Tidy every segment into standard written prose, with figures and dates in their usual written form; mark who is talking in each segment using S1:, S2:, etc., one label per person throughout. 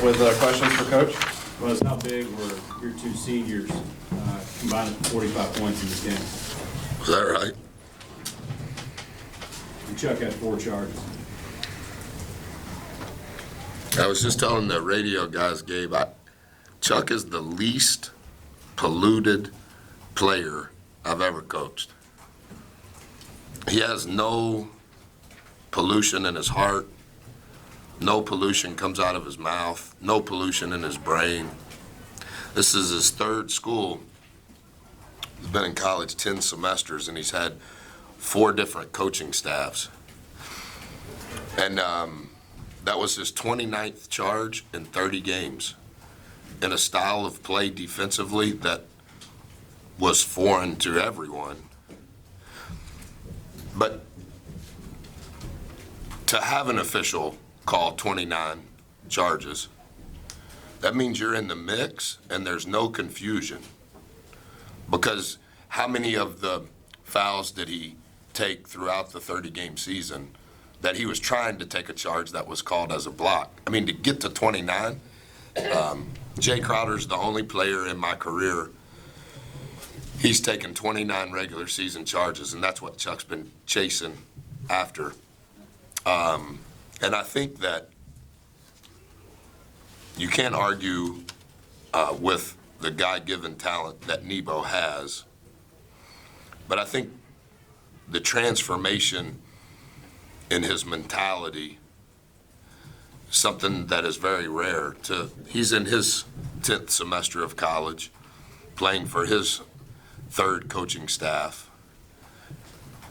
S1: with questions for Coach?
S2: Well, it's how big were your two seniors combined for 45 points in this game?
S3: Is that right?
S2: And Chuck had 4 charges.
S3: I was just telling the radio guys, Gabe, Chuck is the least polluted player I've ever coached. He has no pollution in his heart. No pollution comes out of his mouth. No pollution in his brain. This is his 3rd school. He's been in college 10 semesters, and he's had 4 different coaching staffs. And that was his 29th charge in 30 games in a style of play defensively that was foreign to everyone. But to have an official call 29 charges, that means you're in the mix and there's no confusion. Because how many of the fouls did he take throughout the 30-game season that he was trying to take a charge that was called as a block? I mean, to get to 29, Jay Crowder's the only player in my career. He's taken 29 regular season charges, and that's what Chuck's been chasing after. And I think that you can't argue with the God-given talent that Nebo has, but I think the transformation in his mentality, something that is very rare. He's in his 10th semester of college, playing for his 3rd coaching staff,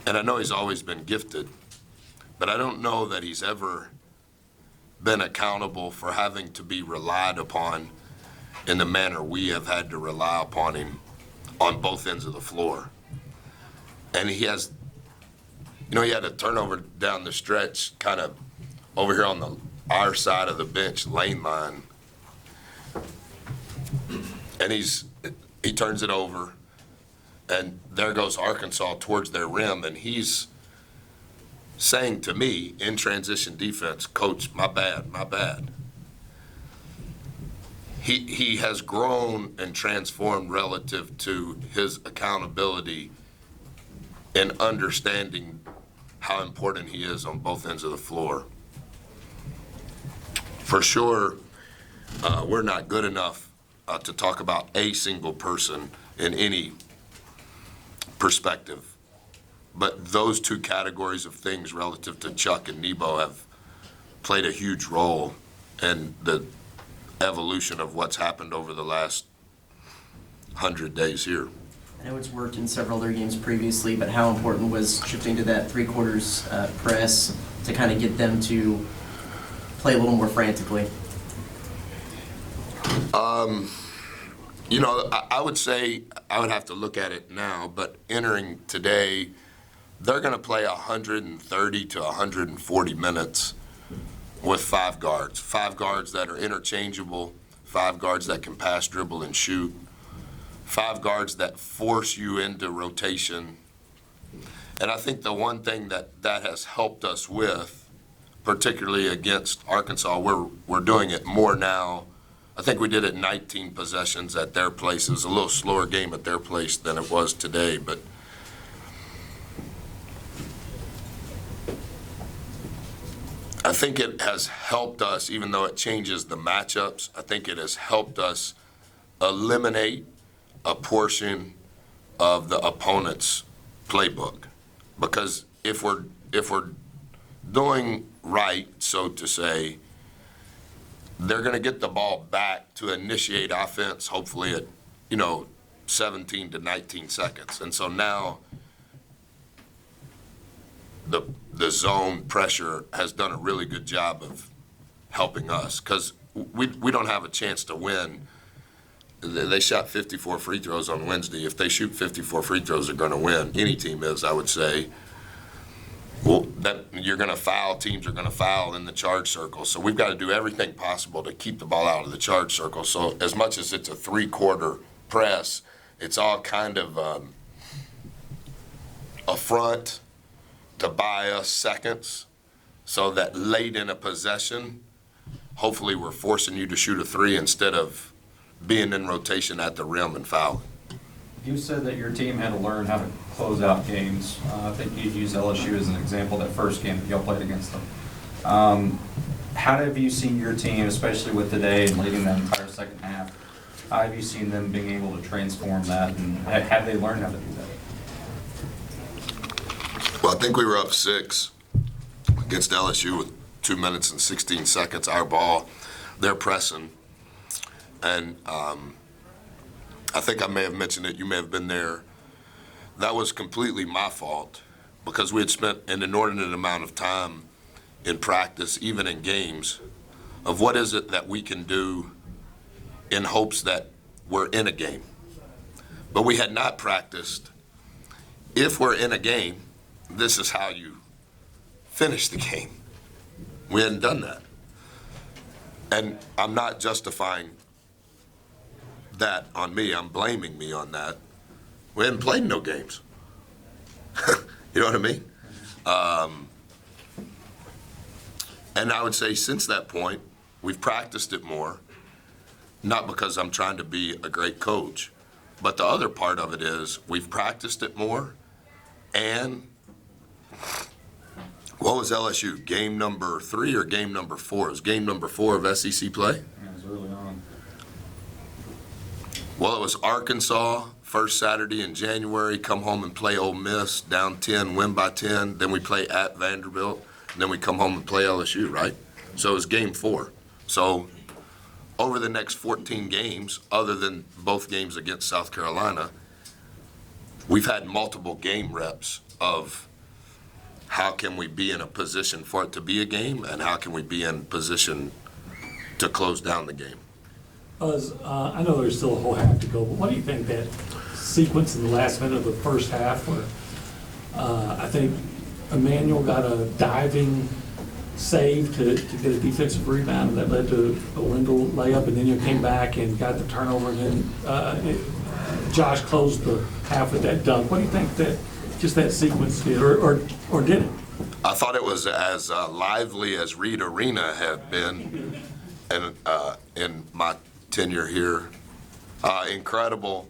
S3: and I know he's always been gifted, but I don't know that he's ever been accountable for having to be relied upon in the manner we have had to rely upon him on both ends of the floor. And he has, he had a turnover down the stretch, kind of over here on our side of the bench, lane line. And he turns it over, and there goes Arkansas towards their rim, and he's saying to me in transition defense, "Coach, my bad." He has grown and transformed relative to his accountability and understanding how important he is on both ends of the floor. For sure, we're not good enough to talk about a single person in any perspective. But those 2 categories of things relative to Chuck and Nebo have played a huge role in the evolution of what's happened over the last 100 days here.
S4: I know it's worked in several other games previously, but how important was shifting to that 3/4 press to kind of get them to play a little more frantically?
S3: I would say I would have to look at it now, but entering today, they're going to play 130 to 140 minutes with 5 guards. 5 guards that are interchangeable, 5 guards that can pass, dribble, and shoot, 5 guards that force you into rotation. And I think the one thing that has helped us with, particularly against Arkansas, we're doing it more now. I think we did it 19 possessions at their place. It was a little slower game at their place than it was today, but I think it has helped us, even though it changes the matchups, I think it has helped us eliminate a portion of the opponent's playbook. Because if we're doing right, so to say, they're going to get the ball back to initiate offense, hopefully at 17 to 19 seconds. And so now the zone pressure has done a really good job of helping us, because we don't have a chance to win. They shot 54 free throws on Wednesday. If they shoot 54 free throws, they're going to win. Any team is, I would say. Well, that you're going to foul. Teams are going to foul in the charge circle. So we've got to do everything possible to keep the ball out of the charge circle. So as much as it's a 3/4 press, it's all kind of a front to buy us seconds, so that late in a possession, hopefully we're forcing you to shoot a three instead of being in rotation at the rim and fouling.
S1: You said that your team had to learn how to close out games. I think you used LSU as an example, that first game that y'all played against them. How have you seen your team, especially with today and leading that entire second half, how have you seen them being able to transform that, and have they learned how to do that?
S3: Well, I think we were up 6 against LSU with 2 minutes and 16 seconds, our ball. They're pressing. And I think I may have mentioned it, you may have been there. That was completely my fault because we had spent an inordinate amount of time in practice, even in games, of what is it that we can do in hopes that we're in a game. But we had not practiced, if we're in a game, this is how you finish the game. We hadn't done that. And I'm not justifying that on me, I'm blaming me on that. We hadn't played no games. You know what I mean? And I would say since that point, we've practiced it more, not because I'm trying to be a great coach, but the other part of it is we've practiced it more. And what was LSU, game number 3 or game number 4? It was game number 4 of SEC play?
S1: Yeah, it was early on.
S3: Well, it was Arkansas, first Saturday in January, come home and play Ole Miss, down 10, win by 10. Then we play at Vanderbilt, and then we come home and play LSU, right? So it was game 4. So over the next 14 games, other than both games against South Carolina, we've had multiple game reps of how can we be in a position for it to be a game, and how can we be in position to close down the game.
S5: Buzz, I know there's still a whole half to go, but what do you think that sequence in the last minute of the first half where I think Emmanuel got a diving save to get a defensive rebound, and that led to a Wendell layup, and then you came back and got the turnover, and then Josh closed the half with that dunk. What do you think that just that sequence did, or did it?
S3: I thought it was as lively as Reed Arena had been in my tenure here. Incredible,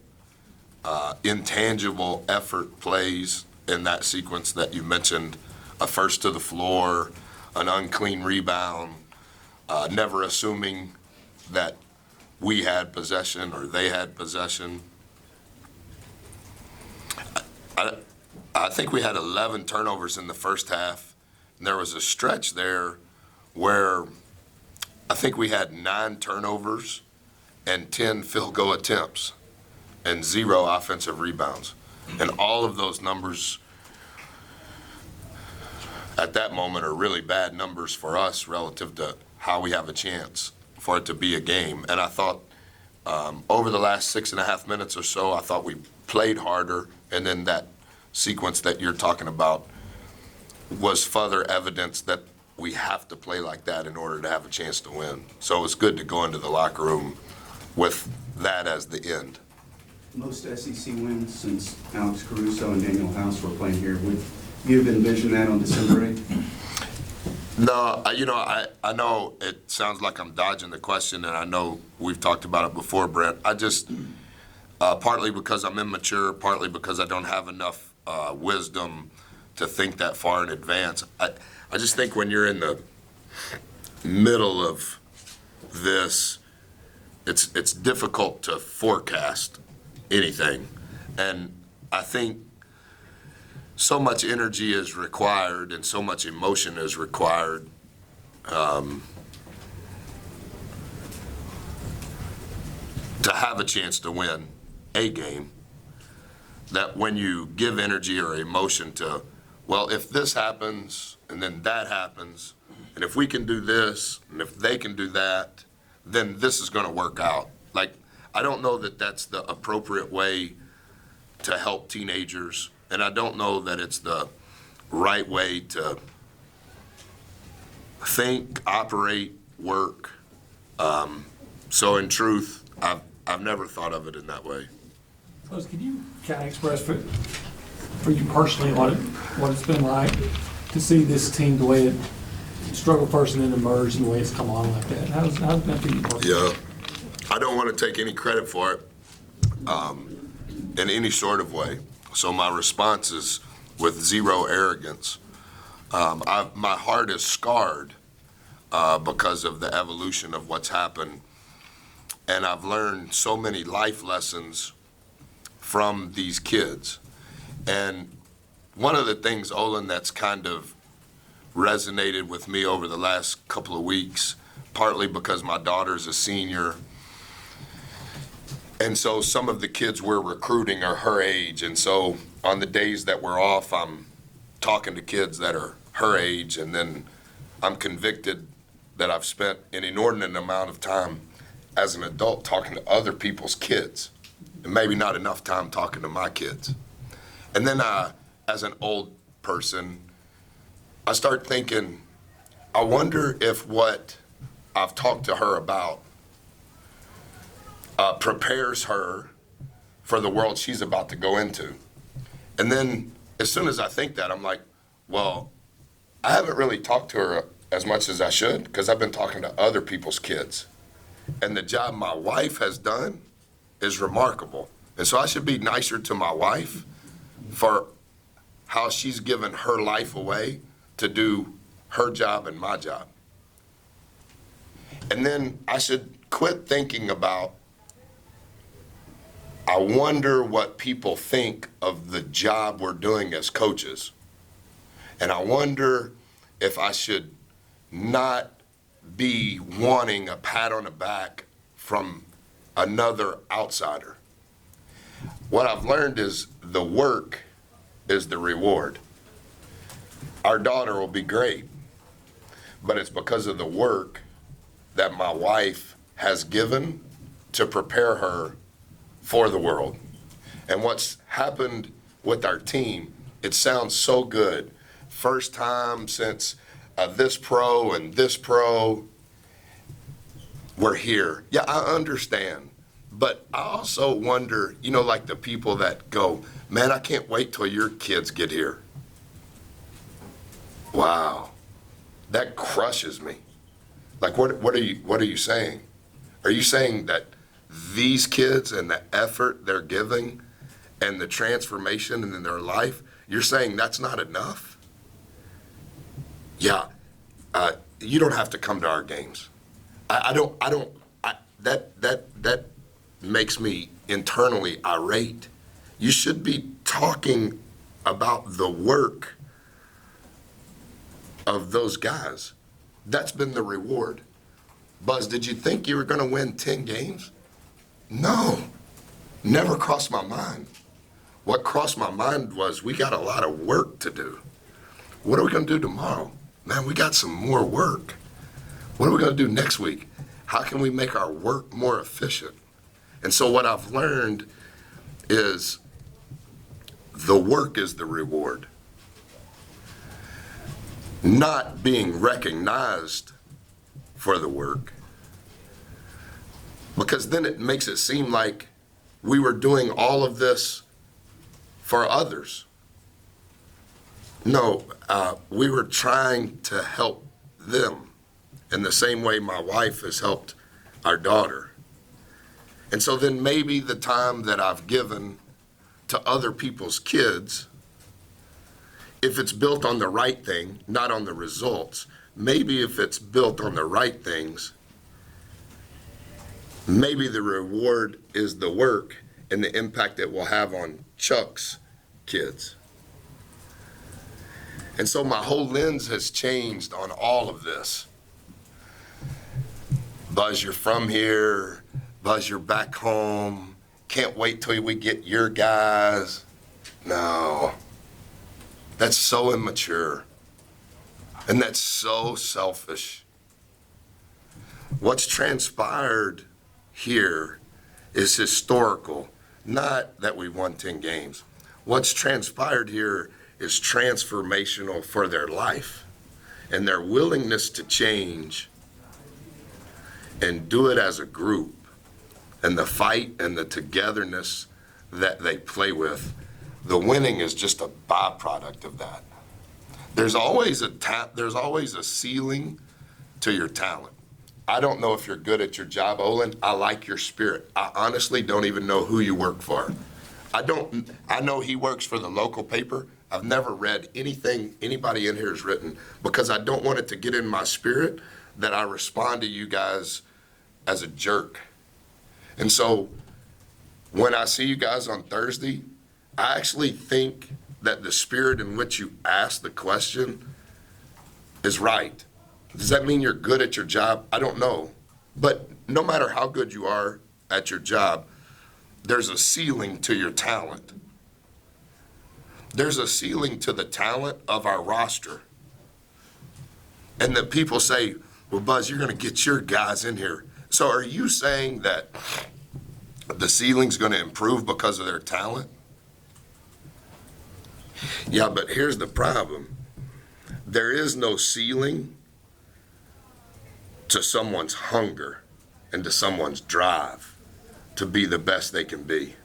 S3: intangible effort plays in that sequence that you mentioned. A first to the floor, an unclean rebound, never assuming that we had possession or they had possession. I think we had 11 turnovers in the first half. And there was a stretch there where I think we had 9 turnovers and 10 field goal attempts and 0 offensive rebounds. And all of those numbers at that moment are really bad numbers for us relative to how we have a chance for it to be a game. And I thought over the last 6.5 minutes or so, I thought we played harder, and then that sequence that you're talking about was further evidence that we have to play like that in order to have a chance to win. So it was good to go into the locker room with that as the end.
S6: Most SEC wins since Alex Caruso and Daniel House were playing here. Would you have envisioned that on December 8th?
S3: No, I know it sounds like I'm dodging the question, and I know we've talked about it before, Brent. I just, partly because I'm immature, partly because I don't have enough wisdom to think that far in advance. I just think when you're in the middle of this, it's difficult to forecast anything. And I think so much energy is required and so much emotion is required to have a chance to win a game, that when you give energy or emotion to, well, if this happens and then that happens, and if we can do this and if they can do that, then this is going to work out. Like, I don't know that that's the appropriate way to help teenagers, and I don't know that it's the right way to think, operate, work. So in truth, I've never thought of it in that way.
S5: Buzz, can you kind of express for you personally what it's been like to see this team the way struggle first and then emerge in the way it's come on like that. How's that been working?
S3: Yeah, I don't want to take any credit for it in any sort of way. So my response is with zero arrogance. My heart is scarred because of the evolution of what's happened. And I've learned so many life lessons from these kids. And one of the things, Olin, that's kind of resonated with me over the last couple of weeks, partly because my daughter's a senior, and so some of the kids we're recruiting are her age, and so on the days that we're off, I'm talking to kids that are her age, and then I'm convicted that I've spent an inordinate amount of time as an adult talking to other people's kids, and maybe not enough time talking to my kids. And then as an old person, I start thinking, I wonder if what I've talked to her about prepares her for the world she's about to go into. And then as soon as I think that, I'm like, well, I haven't really talked to her as much as I should because I've been talking to other people's kids. And the job my wife has done is remarkable. And so I should be nicer to my wife for how she's given her life away to do her job and my job. And then I should quit thinking about, I wonder what people think of the job we're doing as coaches. And I wonder if I should not be wanting a pat on the back from another outsider. What I've learned is the work is the reward. Our daughter will be great, but it's because of the work that my wife has given to prepare her for the world. And what's happened with our team, it sounds so good. First time since this pro and this pro, we're here. Yeah, I understand. But I also wonder, like the people that go, man, I can't wait till your kids get here. Wow, that crushes me. Like, what are you saying? Are you saying that these kids and the effort they're giving and the transformation in their life, you're saying that's not enough? Yeah, you don't have to come to our games. That makes me internally irate. You should be talking about the work of those guys. That's been the reward. Buzz, did you think you were going to win 10 games? No, never crossed my mind. What crossed my mind was we got a lot of work to do. What are we going to do tomorrow? Man, we got some more work. What are we going to do next week? How can we make our work more efficient? And so what I've learned is the work is the reward. Not being recognized for the work, because then it makes it seem like we were doing all of this for others. No, we were trying to help them in the same way my wife has helped our daughter. And so then maybe the time that I've given to other people's kids, if it's built on the right thing, not on the results, maybe if it's built on the right things, maybe the reward is the work and the impact it will have on Chuck's kids. And so my whole lens has changed on all of this. Buzz, you're from here. Buzz, you're back home. Can't wait till we get your guys. No. That's so immature. And that's so selfish. What's transpired here is historical, not that we won 10 games. What's transpired here is transformational for their life and their willingness to change and do it as a group, and the fight and the togetherness that they play with. The winning is just a byproduct of that. There's always a ceiling to your talent. I don't know if you're good at your job, Olin. I like your spirit. I honestly don't even know who you work for. I know he works for the local paper. I've never read anything anybody in here has written because I don't want it to get in my spirit that I respond to you guys as a jerk. And so when I see you guys on Thursday, I actually think that the spirit in which you ask the question is right. Does that mean you're good at your job? I don't know. But no matter how good you are at your job, there's a ceiling to your talent. There's a ceiling to the talent of our roster. And that people say, well, Buzz, you're going to get your guys in here. So are you saying that the ceiling's going to improve because of their talent? Yeah, but here's the problem. There is no ceiling to someone's hunger and to someone's drive to be the best they can be.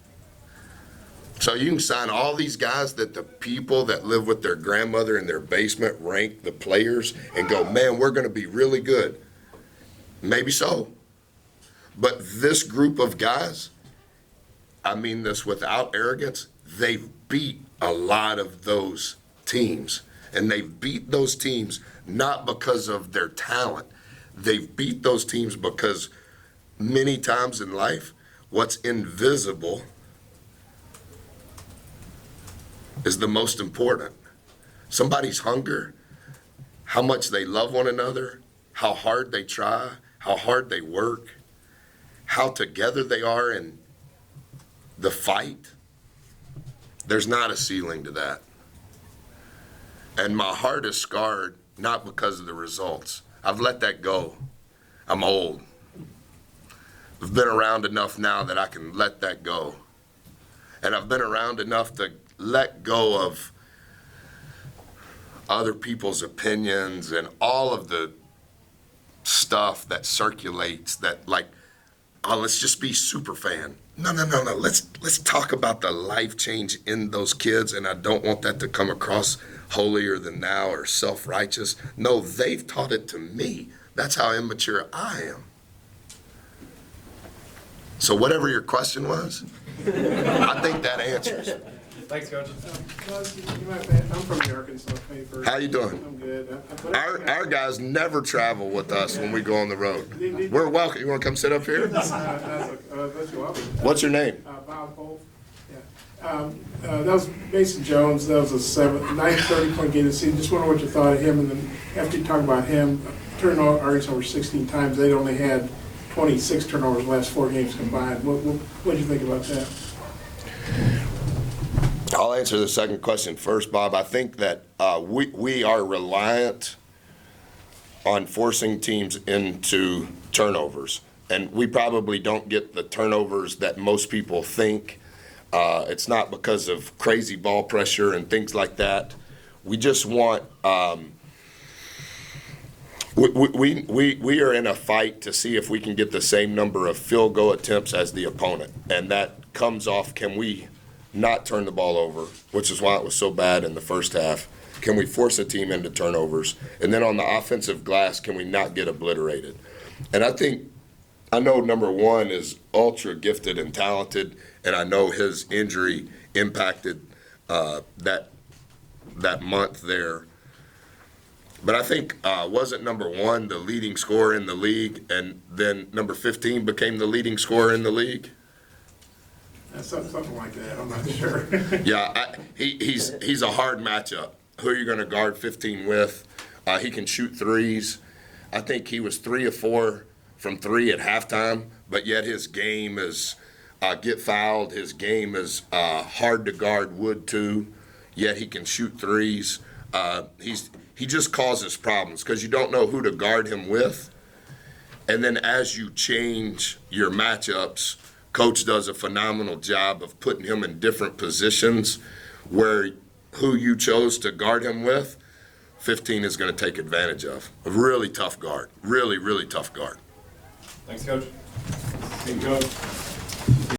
S3: So you can sign all these guys that the people that live with their grandmother in their basement rank the players and go, man, we're going to be really good. Maybe so. But this group of guys, I mean this without arrogance, they've beat a lot of those teams. And they beat those teams not because of their talent. They've beat those teams because many times in life, what's invisible is the most important. Somebody's hunger, how much they love one another, how hard they try, how hard they work, how together they are in the fight. There's not a ceiling to that. And my heart is scarred, not because of the results. I've let that go. I'm old. I've been around enough now that I can let that go. And I've been around enough to let go of other people's opinions and all of the stuff that circulates that, like, oh, let's just be super fan. No. Let's talk about the life change in those kids, and I don't want that to come across holier than thou or self-righteous. No, they've taught it to me. That's how immature I am. So whatever your question was, I think that answers.
S1: Thanks, Coach.
S7: I'm from the Arkansas paper.
S3: How you doing?
S7: I'm good.
S3: Our guys never travel with us when we go on the road. We're welcome. You want to come sit up here? What's your name?
S7: Bob Holt. Yeah. That was Mason Jones. That was a 930-point game this season. Just wonder what you thought of him. And then after you talk about him, turned Arkansas over 16 times. They'd only had 26 turnovers the last 4 games combined. What did you think about that?
S3: I'll answer the second question first, Bob. I think that we are reliant on forcing teams into turnovers, and we probably don't get the turnovers that most people think. It's not because of crazy ball pressure and things like that. We just want we are in a fight to see if we can get the same number of field goal attempts as the opponent, and that comes off, can we not turn the ball over, which is why it was so bad in the first half. Can we force a team into turnovers? And then on the offensive glass, can we not get obliterated? And I know number one is ultra gifted and talented, and I know his injury impacted that month there. But I think wasn't number one the leading scorer in the league, and then number 15 became the leading scorer in the league?
S7: Something like that. I'm not sure.
S3: Yeah, he's a hard matchup. Who are you going to guard 15 with? He can shoot threes. I think he was 3 of 4 from 3 at halftime, but yet his game is get fouled. His game is hard to guard, wood too, yet he can shoot threes. He just causes problems because you don't know who to guard him with. And then as you change your matchups, Coach does a phenomenal job of putting him in different positions where who you chose to guard him with, 15 is going to take advantage of. A really tough guard. Really, really tough guard.
S1: Thanks, Coach.
S2: Thank you, Coach.